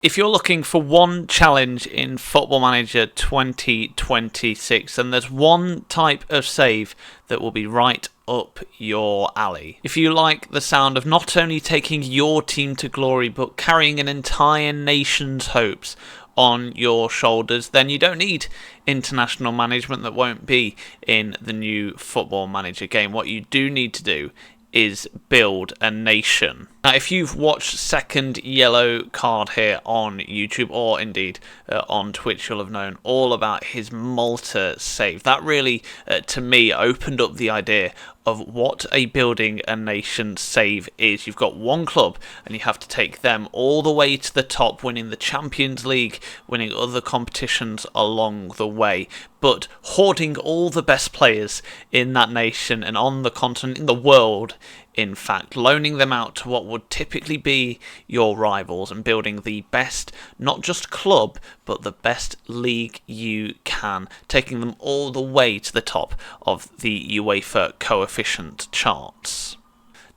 If you're looking for one challenge in Football Manager 2026, then there's one type of save that will be right up your alley. If you like the sound of not only taking your team to glory, but carrying an entire nation's hopes on your shoulders, then you don't need international management that won't be in the new Football Manager game. What you do need to do is build a nation. Now, if you've watched Second Yellow Card here on YouTube, or indeed on Twitch, you'll have known all about his Malta save. That really, to me, opened up the idea of what a building a nation save is. You've got one club and you have to take them all the way to the top, winning the Champions League, winning other competitions along the way, but hoarding all the best players in that nation and on the continent, in the world, in fact, loaning them out to what would typically be your rivals and building the best, not just club, but the best league you can, taking them all the way to the top of the UEFA coefficient charts.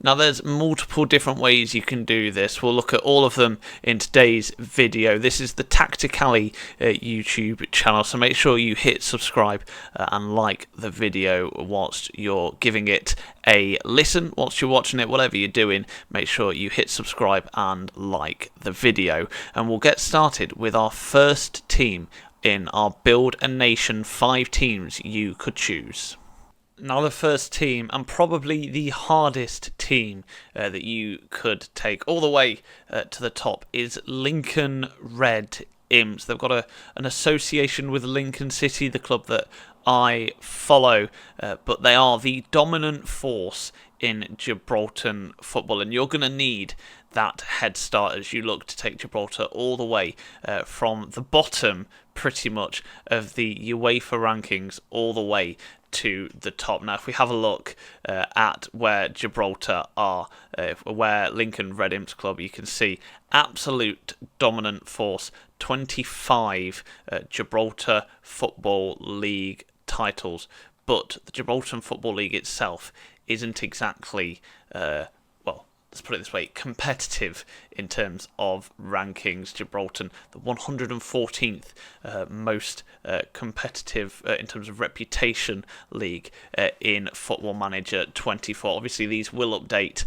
Now, there's multiple different ways you can do this. We'll look at all of them in today's video. This is the Tactically YouTube channel, so make sure you hit subscribe and like the video whilst you're giving it a listen. Whilst you're watching it, whatever you're doing, make sure you hit subscribe and like the video. And we'll get started with our first team in our Build a Nation 5 teams you could choose. Now, the first team, and probably the hardest team that you could take all the way to the top, is Lincoln Red Imps. They've got an association with Lincoln City, the club that I follow, but they are the dominant force in Gibraltar football, and you're going to need that head start as you look to take Gibraltar all the way from the bottom, pretty much, of the UEFA rankings all the way to the top. Now, if we have a look at where Gibraltar are, where Lincoln Red Imps Club, you can see absolute dominant force, 25 Gibraltar Football League titles, but the Gibraltar Football League itself isn't exactly let's put it this way, competitive in terms of rankings. Gibraltar, the 114th most competitive in terms of reputation league in Football Manager 24. Obviously, these will update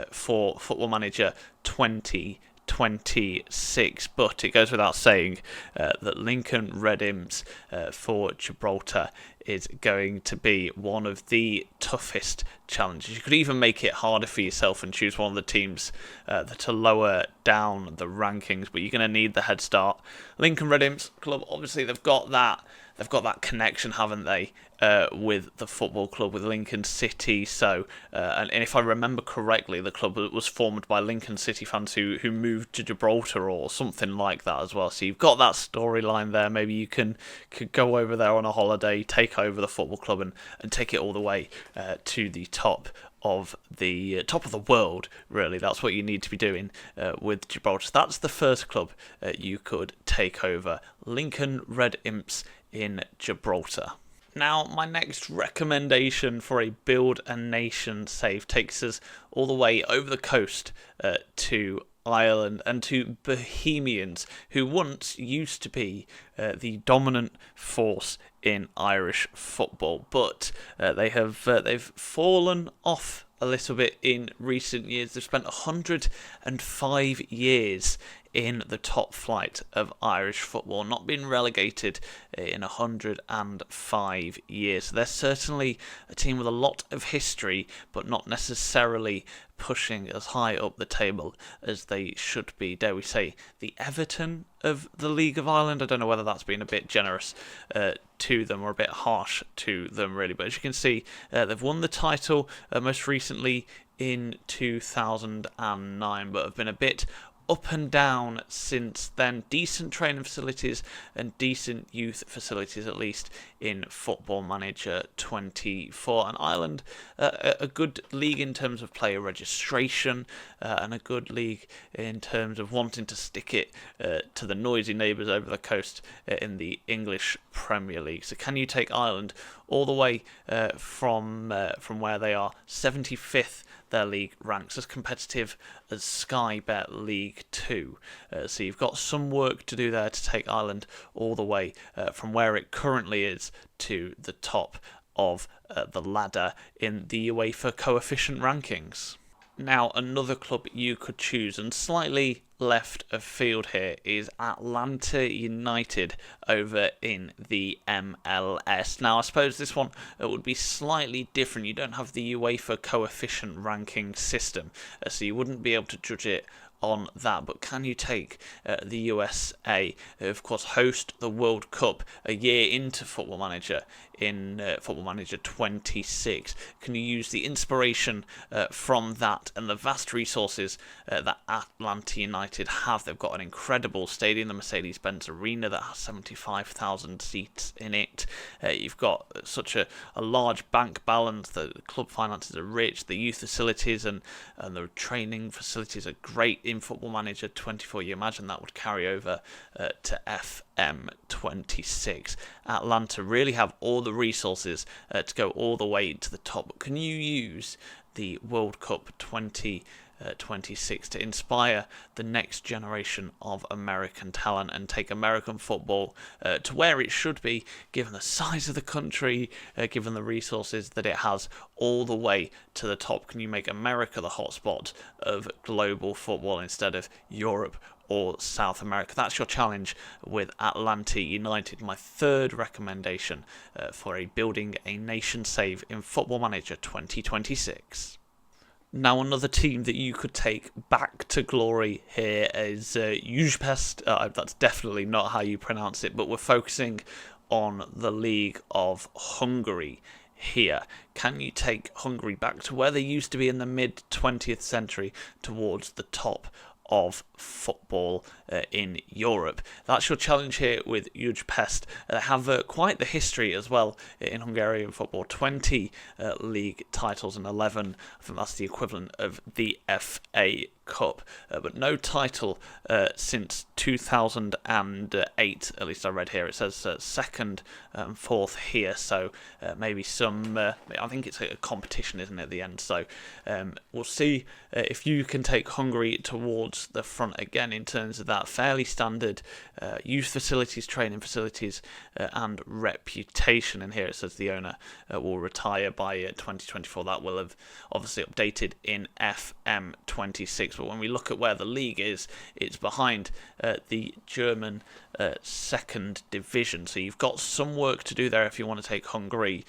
for Football Manager 2026, but it goes without saying that Lincoln Red Imps for Gibraltar is going to be one of the toughest challenges. You could even make it harder for yourself and choose one of the teams that are lower down the rankings, but you're going to need the head start. Lincoln Red Imps Club, obviously, they've got that connection, haven't they, with the football club, with Lincoln City. So, and if I remember correctly, the club was formed by Lincoln City fans who moved to Gibraltar or something like that as well. So you've got that storyline there. Maybe you could go over there on a holiday, take over the football club and take it all the way to the top of the world. Really, that's what you need to be doing with Gibraltar. That's the first club you could take over, Lincoln Red Imps in Gibraltar. Now, my next recommendation for a Build a Nation save takes us all the way over the coast to Ireland and to Bohemians, who once used to be the dominant force in Irish football, but they've fallen off a little bit in recent years. They've spent 105 years in the top flight of Irish football, not been relegated in 105 years. So they're certainly a team with a lot of history, but not necessarily pushing as high up the table as they should be. Dare we say, the Everton of the League of Ireland? I don't know whether that's been a bit generous to them or a bit harsh to them, really. But as you can see, they've won the title most recently in 2009, but have been a bit up and down since then. Decent training facilities and decent youth facilities, at least in Football Manager 24. And Ireland, a good league in terms of player registration, and a good league in terms of wanting to stick it to the noisy neighbours over the coast in the English Premier League. So can you take Ireland all the way from where they are 75th their league ranks as competitive as Sky Bet League 2. So you've got some work to do there to take Ireland all the way from where it currently is to the top of the ladder in the UEFA coefficient rankings. Now, another club you could choose, and slightly left of field here, is Atlanta United over in the MLS. Now, I suppose this one would be slightly different. You don't have the UEFA coefficient ranking system, so you wouldn't be able to judge it on that. But can you take the USA, who of course host the World Cup a year into Football Manager in Football Manager 26? Can you use the inspiration from that and the vast resources that Atlanta United have? They've got an incredible stadium, the Mercedes-Benz Arena, that has 75,000 seats in it. You've got such a large bank balance. The club finances are rich. The youth facilities and the training facilities are great in Football Manager 24. You imagine that would carry over to FM26. Atlanta really have all the resources to go all the way to the top. But can you use the World Cup 2026 to inspire the next generation of American talent and take American football to where it should be, given the size of the country, given the resources that it has, all the way to the top? Can you make America the hotspot of global football instead of Europe or South America? That's your challenge with Atlanta United. My third recommendation for a Building a Nation save in Football Manager 2026. Now, another team that you could take back to glory here is Újpest. That's definitely not how you pronounce it, but we're focusing on the League of Hungary here. Can you take Hungary back to where they used to be in the mid-20th century, towards the top of football in Europe? That's your challenge here with Újpest. They have quite the history as well in Hungarian football. 20 league titles and 11, I think that's the equivalent of the FA Cup, but no title since 2008, at least I read here. It says second and fourth here, so maybe some, I think it's a competition, isn't it, at the end? So we'll see if you can take Hungary towards the front again in terms of that fairly standard youth facilities, training facilities, and reputation. And here it says the owner will retire by 2024. That will have obviously updated in FM26. But when we look at where the league is, it's behind the German second division. So you've got some work to do there if you want to take Hungary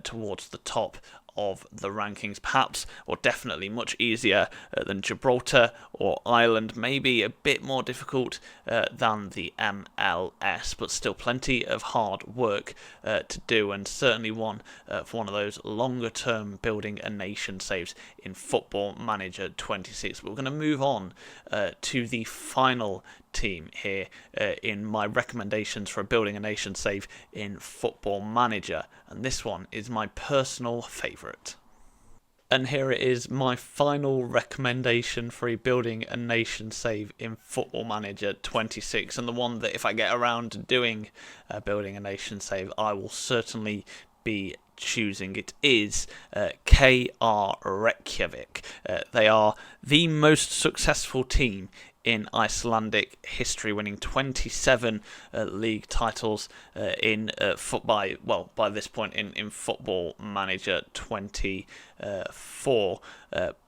towards the top of the rankings, perhaps, or definitely much easier than Gibraltar or Ireland, maybe a bit more difficult than the MLS, but still plenty of hard work to do, and certainly one for one of those longer term building a nation saves in Football Manager 26. But we're going to move on to the final team here in my recommendations for building a nation save in Football Manager, and this one is my personal favourite. And here it is, my final recommendation for a building a nation save in Football Manager 26, and the one that if I get around to doing building a nation save, I will certainly be choosing. It is KR Reykjavik. They are the most successful team in Icelandic history, winning 27 league titles by this point in Football Manager 24.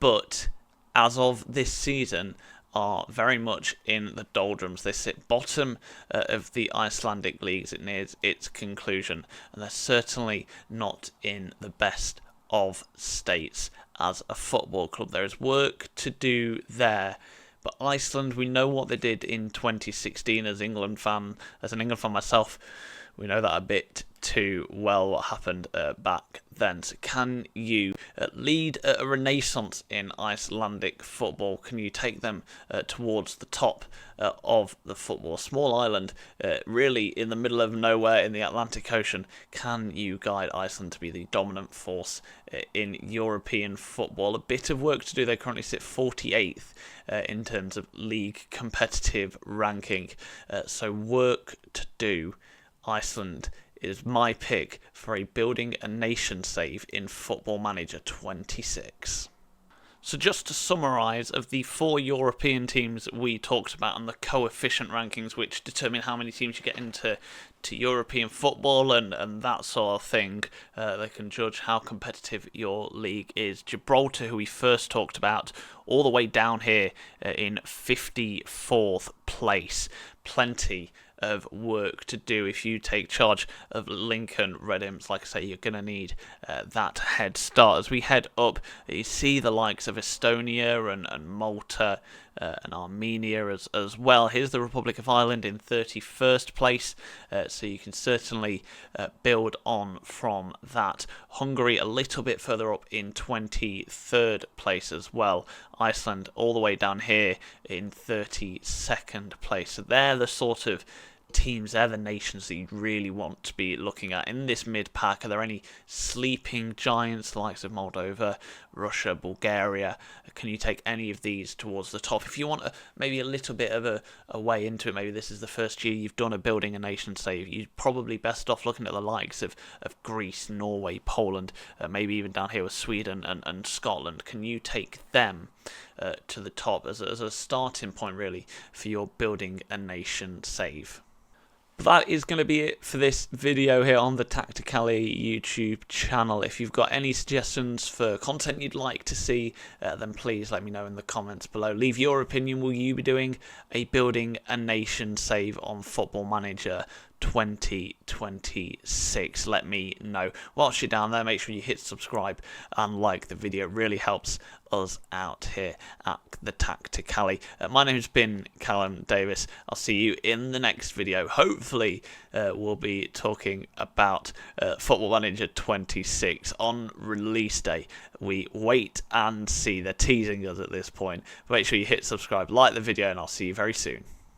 But as of this season, are very much in the doldrums. They sit bottom of the Icelandic leagues. It nears its conclusion, and they're certainly not in the best of states as a football club. There is work to do there. But Iceland, we know what they did in 2016 as an England fan myself. We know that a bit too well, what happened back then. So can you lead a renaissance in Icelandic football? Can you take them towards the top of the football? Small island, really in the middle of nowhere in the Atlantic Ocean. Can you guide Iceland to be the dominant force in European football? A bit of work to do. They currently sit 48th in terms of league competitive ranking. So work to do. Iceland is my pick for a building a nation save in Football Manager 26. So just to summarise, of the 4 European teams we talked about and the coefficient rankings which determine how many teams you get into European football and that sort of thing, they can judge how competitive your league is. Gibraltar, who we first talked about, all the way down here in 54th place. Plenty of work to do if you take charge of Lincoln Red Imps. Like I say, you're going to need that head start. As we head up, you see the likes of Estonia and Malta and Armenia as well. Here's the Republic of Ireland in 31st place, so you can certainly build on from that. Hungary a little bit further up in 23rd place as well. Iceland all the way down here in 32nd place. So they're the sort of teams, they're the nations that you really want to be looking at in this mid-pack. Are there any sleeping giants, the likes of Moldova, Russia, Bulgaria? Can you take any of these towards the top? If you want maybe a little bit of a way into it, maybe this is the first year you've done a building a nation save, you're probably best off looking at the likes of Greece, Norway, Poland, maybe even down here with Sweden and Scotland. Can you take them to the top as a starting point, really, for your building a nation save? But that is going to be it for this video here on the Tacticali YouTube channel. If you've got any suggestions for content you'd like to see, then please let me know in the comments below. Leave your opinion. Will you be doing a building a nation save on Football Manager 2026? Let me know. Whilst you're down there, make sure you hit subscribe and like the video. It really helps us out here at the Tacticali. My name's been Callum Davis. I'll see you in the next video. Hopefully we'll be talking about Football Manager 26 on release day. We wait and see. They're teasing us at this point. Make sure you hit subscribe, like the video, and I'll see you very soon.